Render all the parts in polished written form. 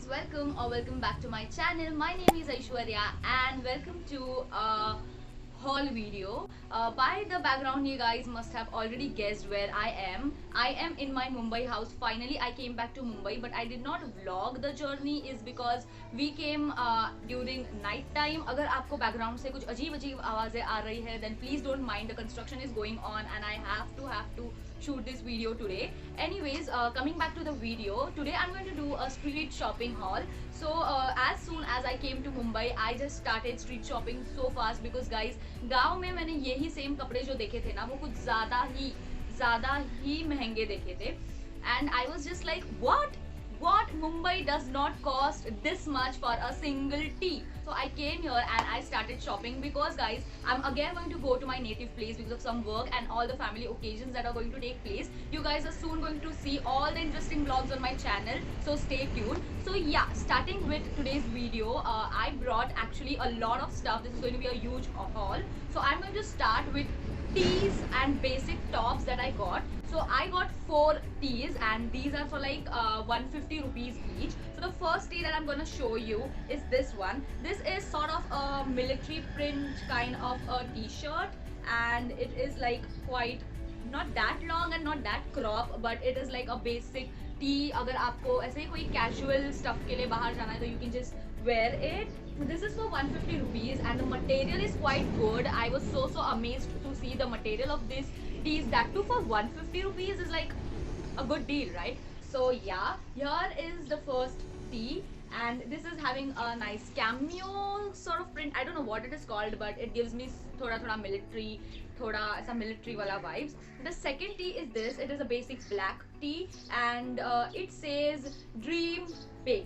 welcome or welcome back to my channel. My name is Aishwarya and welcome to a haul video. By the background you guys must have already guessed where I am. I am in my Mumbai house. Finally I came back to Mumbai, but I did not vlog the journey is because we came during night time. अगर आपको background से कुछ अजीब अजीब आवाज़ें आ रही है then please don't mind, the construction is going on and I have to shoot this video today. Anyways, coming back to the video, today I'm going to do a street shopping haul. So as soon as I came to Mumbai, I just started street shopping so fast because guys, गांव में मैंने यही same कपड़े जो देखे थे ना वो कुछ ज़्यादा ही महंगे देखे थे and I was just like what Mumbai does not cost this much for a single tea. So I came here and I started shopping because guys, I'm again going to go to my native place because of some work and all the family occasions that are going to take place. You guys are soon going to see all the interesting vlogs on my channel, so stay tuned. So yeah, starting with today's video, I brought actually a lot of stuff. This is going to be a huge haul. So I'm going to start with tees and basic tops that I got. So I got 4 tees and these are for like 150 rupees each. So the first tee that I'm gonna show you is this one. This is sort of a military print kind of a t-shirt and it is like quite not that long and not that crop, but it is like a basic tee. अगर आपको ऐसे ही कोई casual stuff के लिए बाहर जाना है तो you can just wear it. This is for 150 rupees and the material is quite good. I was so amazed to see the material of this tees, that too for 150 rupees is like a good deal, right? So yeah, here is the first tee and this is having a nice cameo sort of print. I don't know what it is called, but it gives me thoda military, thoda aisa military wala vibes. The second tee is this. It is a basic black tee and it says dream big.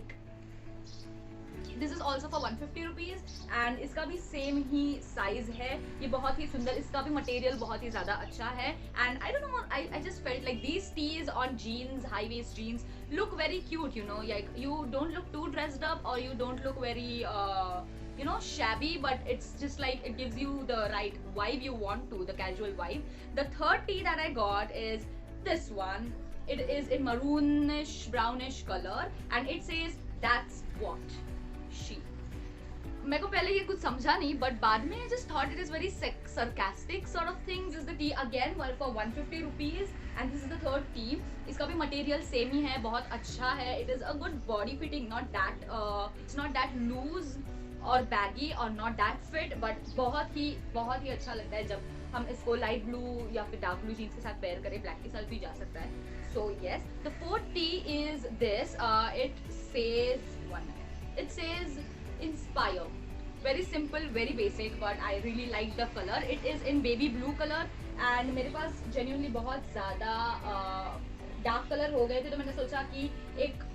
This is also for 150 rupees and इसका भी same ही size है. ये बहुत ही सुंदर, इसका भी material बहुत ही ज़्यादा अच्छा है and I don't know, I just felt like these tees on jeans, high waist jeans look very cute, you know, like you don't look too dressed up or you don't look very you know, shabby, but it's just like it gives you the right vibe you want to, the casual vibe. The third tee that I got is this one. It is in maroonish brownish color and it says that's what she. मेरे को पहले ये कुछ समझा नहीं, but बाद में I just thought it is very sarcastic sort of thing. This is the tee again for 150 rupees and this is the third tee. इसका भी material same ही है, बहुत अच्छा है. It is a good body fitting, not that it's not that loose और baggy or not that fit, but बहुत ही अच्छा लगता है जब हम इसको light blue या फिर dark blue jeans के साथ pair करें, black के साथ भी जा सकता है. So yes, the fourth tee is this. It says inspire. Very simple, very basic, but I really like the color. It is in baby blue color and मेरे पास genuinely बहुत ज़्यादा dark color हो गए थे तो मैंने सोचा कि एक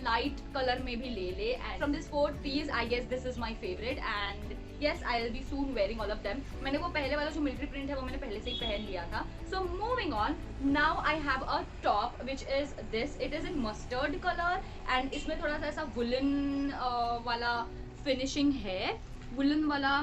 light color में भी ले ले. And from these 4 tees, I guess this is my favorite and yes, I'll be soon wearing all of them. मैंने वो पहले वाला जो military print है वो मैंने पहले से ही पहन लिया था. So moving on, now I have a top which is this. It is in mustard color and इसमें थोड़ा सा ऐसा woolen वाला finishing है, woolen वाला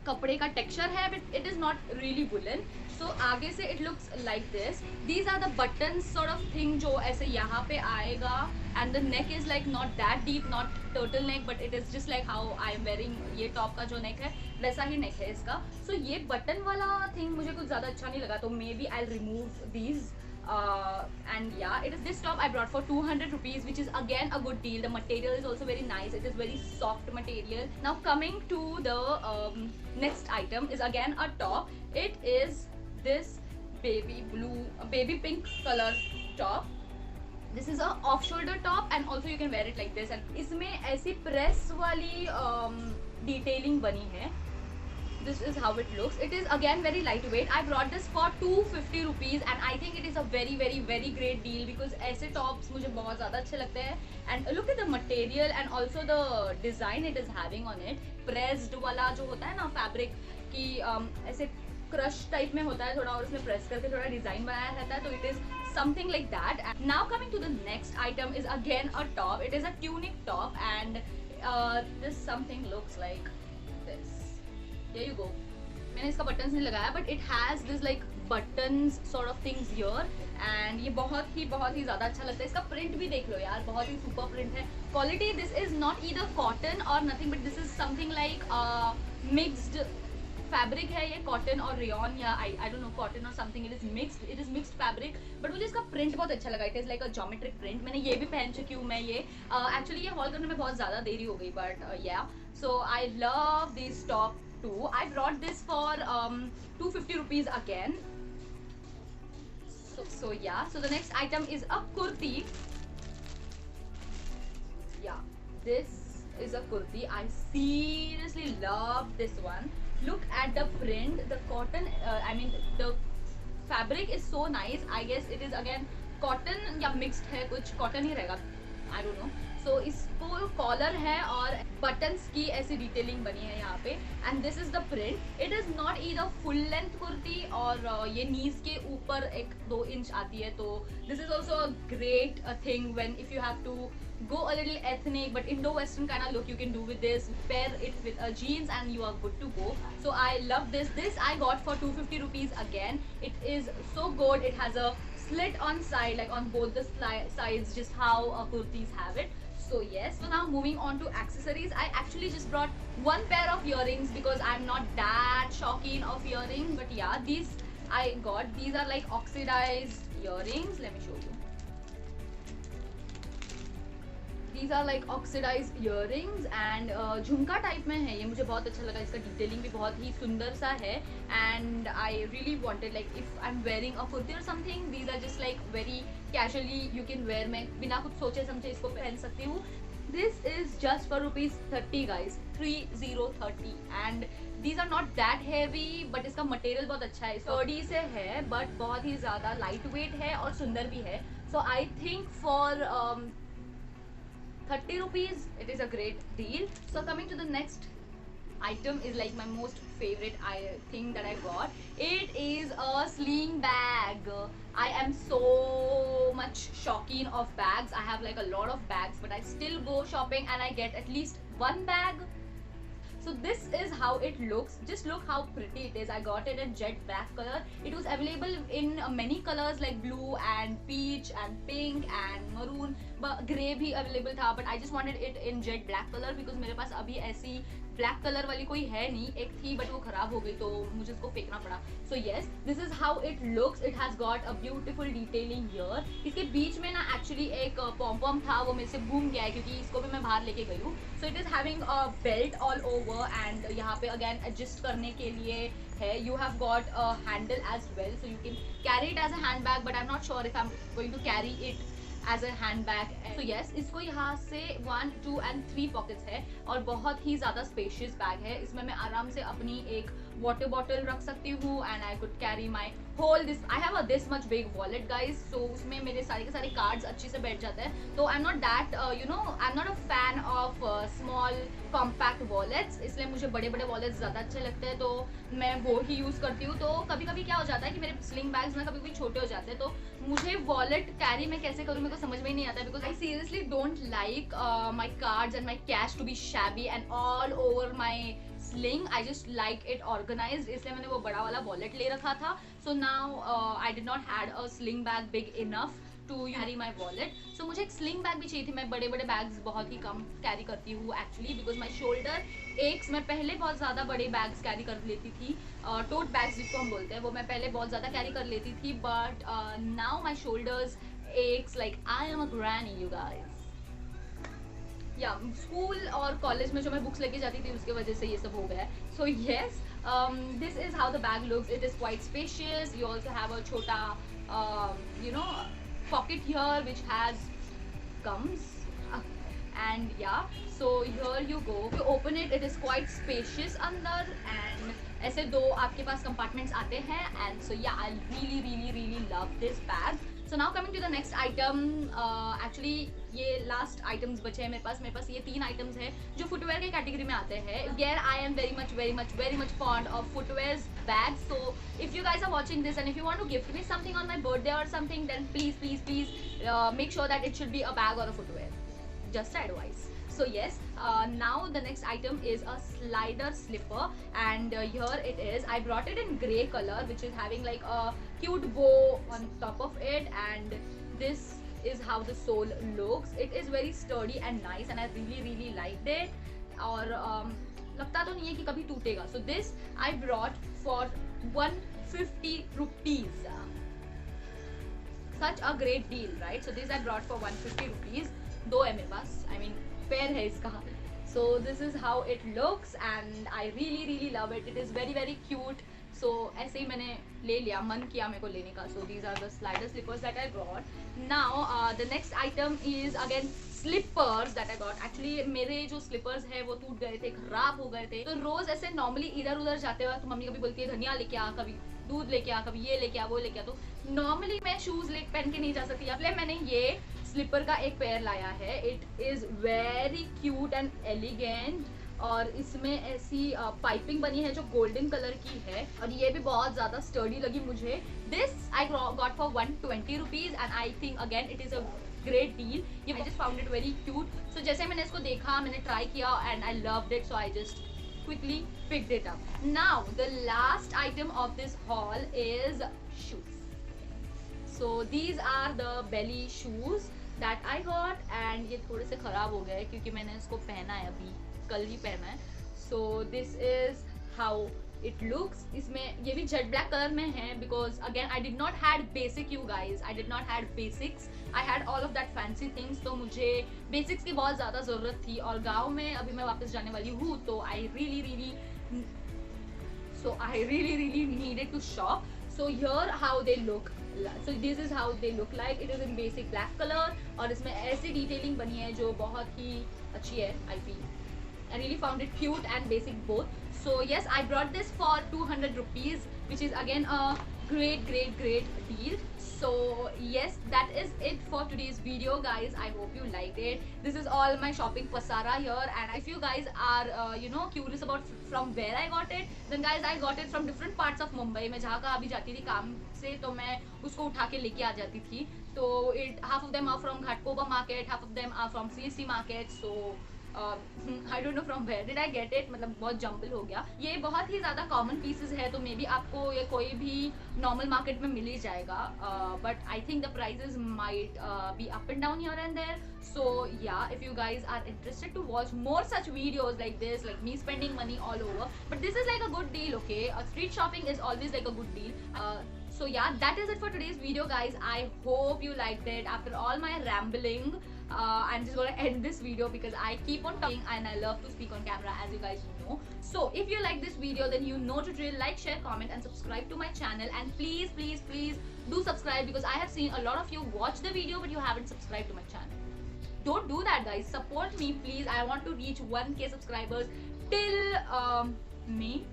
कपड़े का texture है, but it is not really woolen. So आगे से it looks like this. These are the buttons sort of thing जो ऐसे यहाँ पे आएगा and the neck is like not that deep, not turtleneck, but it is just like how I am wearing. ये top का जो neck है वैसा ही neck है इसका. So ये button वाला thing मुझे कुछ ज़्यादा अच्छा नहीं लगा तो maybe I'll remove these. And yeah, it is this top I brought for 200 rupees, which is again a good deal. The material is also very nice. It is very soft material. Now coming to the next item is again a top. It is this baby pink color top. This is a off shoulder top and also you can wear it like this and इसमें ऐसी press वाली detailing बनी है. This is how it looks. It is again very lightweight. I brought this for 250 rupees and I think it is a very great deal because ऐसे tops मुझे बहुत ज़्यादा अच्छे लगते हैं. And look at the material and also the design it is having on it. Pressed वाला जो होता है ना fabric की ऐसे crush type में होता है थोड़ा और उसमें press करके थोड़ा design बनाया रहता है तो it is something like that. And now coming to the next item is again a top. It is a tunic top and this something looks like this. There you go. मैंने इसका buttons नहीं लगाया but it has this like buttons sort of things here, and ये बहुत ही ज़्यादा अच्छा लगता है. इसका प्रिंट भी देख लो यार, बहुत ही सुपर प्रिंट है. Quality, this is not either cotton और nothing, but this is something like mixed fabric है. ये कॉटन और रेयन या आई डोंट नो, कॉटन और something, it is mixed fabric. But मुझे इसका प्रिंट बहुत अच्छा लगा. It is like a geometric print. मैंने ये भी पहन चुकी हूँ मैं. ये एक्चुअली ये हॉल करने में बहुत ज़्यादा देरी हो गई, but yeah so I love this top too. I brought this for 250 rupees again. So yeah, so the next item is a kurti. Yeah, this is a kurti. I seriously love this one. Look at the print, the cotton, I mean the fabric is so nice. I guess it is again cotton या mixed है, कुछ cotton ही रहेगा, I don't know. So इसको collar है और buttons की ऐसी detailing बनी है यहाँ पे. And this is the print. It is not either full length kurti और ये नीज के ऊपर 1-2 इंच आती है. तो this is also a great thing when if you have to go a little ethnic but Indo-Western kind of look. You can do with this, pair it with a jeans and you are good to go. So I love this. This I got for 250 rupees again. It is so good. It has a slit on side, like on both the sides, just how kurtis have it. So yes, so now moving on to accessories. I actually just brought one pair of earrings because I'm not that shocking of earring, but yeah, these I got. These are like oxidized earrings. Let me show you. These are like oxidized earrings and झुमका type में है ये. मुझे बहुत अच्छा लगा. इसका detailing भी बहुत ही सुंदर सा है. and I really wanted, like if I'm wearing a kurti or something, these are just like very casually you can wear. मैं बिना कुछ सोचे समझे इसको पहन सकती हूँ. This is just for ₹30 guys, 30 and these are not that heavy, but इसका मटेरियल बहुत अच्छा है. स्टर्डी से है बट बहुत ही ज़्यादा लाइट वेट है और सुंदर भी है. So I think for 30 rupees it is a great deal. So coming to the next item is like my most favorite thing that I got. It is a sling bag. I am so much shocking of bags. I have like a lot of bags, but I still go shopping and I get at least one bag. So this is how it looks. Just look how pretty it is. I got it in jet black color. It was available in many colors like blue and peach and pink and maroon, but grey भी available था. But I just wanted it in jet black color because मेरे पास अभी ऐसी black colour वाली कोई है नहीं. एक थी बट वो खराब हो गई तो मुझे उसको फेंकना पड़ा. So yes, this is how it looks. It has got a beautiful detailing here. इसके बीच में ना एक्चुअली एक पॉम पॉम था, वो मेरे से घूम गया है क्योंकि इसको भी मैं बाहर लेके गई हूँ. So it is having a belt all over and यहाँ पे अगेन एडजस्ट करने के लिए है. You have got a handle as well, so you can carry it as a hand bag, but I am not sure if I am going to carry it as a hand bag. तो yes, इसको यहाँ से 1, 2 and 3 pockets है और बहुत ही ज़्यादा spacious bag है. इसमें मैं आराम से अपनी एक वाटर बॉटल रख सकती हूँ and I could carry my whole this. I have a this much big wallet guys. So उसमें मेरे सारे के सारे कार्ड्स अच्छे से बैठ जाते हैं. तो आई am not that I am not a fan of small compact wallets, इसलिए मुझे बड़े बड़े वॉलेट्स ज़्यादा अच्छे लगते हैं. तो मैं वो ही यूज़ करती हूँ. तो कभी कभी क्या हो जाता है कि मेरे स्लिंग बैग्स ना कभी कभी छोटे हो जाते हैं, तो मुझे वॉलेट कैरी मैं कैसे करूँ मेरे को समझ में ही नहीं आता. Because I seriously don't like my cards and my cash to be shabby and all over my sling. I just like it organized, इसलिए मैंने वो बड़ा वाला वॉलेट ले रखा था. So now I did not had a sling bag big enough to carry my wallet. So मुझे एक sling bag भी चाहिए थी. मैं बड़े बड़े बैग्स बहुत ही कम कैरी करती हूँ actually because my shoulder x. मैं पहले बहुत ज़्यादा बड़े बैग्स कैरी कर लेती थी, टोट बैग्स जिसको हम बोलते हैं, वो मैं पहले बहुत ज़्यादा कैरी कर लेती थी. But now my shoulders x like I am a granny you guys. या स्कूल और कॉलेज में जो मैं बुक्स लेके जाती थी उसकी वजह से ये सब हो गया है. So yes, this is how the bag looks. It is quite spacious. You also have a छोटा pocket here which has gums and yeah, so here you go. You open it, it is quite spacious अंदर and ऐसे 2 आपके पास compartments आते हैं. and so yeah, I really love this bag. So now coming to the next item, actually ये last items बचे हैं मेरे पास ये 3 items है जो footwear के category में आते हैं. Again, I am very much fond of footwear bags. So if you guys are watching this and if you want to gift me something on my birthday or something, then please make sure that it should be a bag or a footwear. Just advice. So yes, now the next item is a slider slipper, and here it is. I brought it in grey color, which is having like a cute bow on top of it, and this is how the sole looks. It is very sturdy and nice, and I really liked it. और लगता तो नहीं है कि कभी टूटेगा. So this I brought for 150 rupees. Such a great deal, right? So this I brought for 150 rupees. दो है मेरे पास, I mean पेयर है इसका. So this is how it looks and I really love it. It is very cute. So ऐसे ही मैंने ले लिया, मन किया मेरे को लेने का. So these are the slider slippers that I brought. Now the next item is again slippers that I got. Actually मेरे जो slippers है वो टूट गए थे, खराब हो गए थे. तो रोज ऐसे नॉर्मली इधर उधर जाते हुए तो मम्मी कभी बोलती है धनिया लेके आ, कभी दूध लेके आ, कभी ये लेके आ, वो लेके आ. तो नॉर्मली मैं शूज ले पहन के नहीं जा सकती, इसलिए मैंने ये स्लीपर का एक पेयर लाया है. It is very cute and elegant, और इसमें ऐसी पाइपिंग बनी है जो गोल्डन कलर की है, और ये भी बहुत ज्यादा स्टर्डी लगी मुझे. This I got for 120 rupees and I think again it is a great deal. I just found it very cute. So जैसे मैंने इसको देखा, मैंने ट्राई किया and I loved it, so I just quickly picked it up. Now the last item of this haul is shoes. So these are the belly shoes that I got, and ये थोड़े से खराब हो गए क्योंकि मैंने इसको पहना है, अभी कल ही पहना है. So this is how it looks. इसमें ये भी जेट ब्लैक कलर में है because again I did not had basic, you guys. I did not had basics. I had all of that fancy things. तो मुझे basics की बहुत ज़्यादा ज़रूरत थी, और गाँव में अभी मैं वापस जाने वाली हूँ, तो I really needed to shop. So here how they look. So this is how they look like. It is in basic black color, और इसमें ऐसी detailing बनी है जो बहुत ही अच्छी है. I feel I really found it cute and basic both. So yes, I brought this for 200 rupees, which is again a great deal. So yes, that is it for today's video, guys. I hope you liked it. This is all my shopping pasara here, and if you guys are curious about from where I got it, then guys I got it from different parts of Mumbai. मैं जहाँ का अभी जाती थी काम से, तो मैं उसको उठा के लेके आ जाती थी. तो half of them are from Ghatkopar market, half of them are from CSC market. So I don't know from where did I get it. मतलब बहुत जम्बल हो गया. ये बहुत ही ज़्यादा कॉमन पीसेस है, तो मे बी आपको ये कोई भी नॉर्मल मार्केट में मिल ही जाएगा. But I think the prices might be up and down here and there. So yeah, if you guys are interested to watch more such videos like this, like me spending money all over, but this is like a good deal, okay? Street shopping is always like a good deal. So yeah, that is it for today's video, guys. I hope you liked it. After all my rambling, I'm just gonna end this video because I keep on talking and I love to speak on camera, as you guys know. So if you like this video, then you know to drill. Like, share, comment and subscribe to my channel, and please do subscribe, because I have seen a lot of you watch the video but you haven't subscribed to my channel. Don't do that, guys. Support me, please. I want to reach 1K subscribers till May.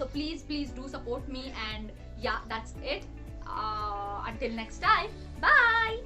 So please do support me, and yeah, that's it. Until next time, bye.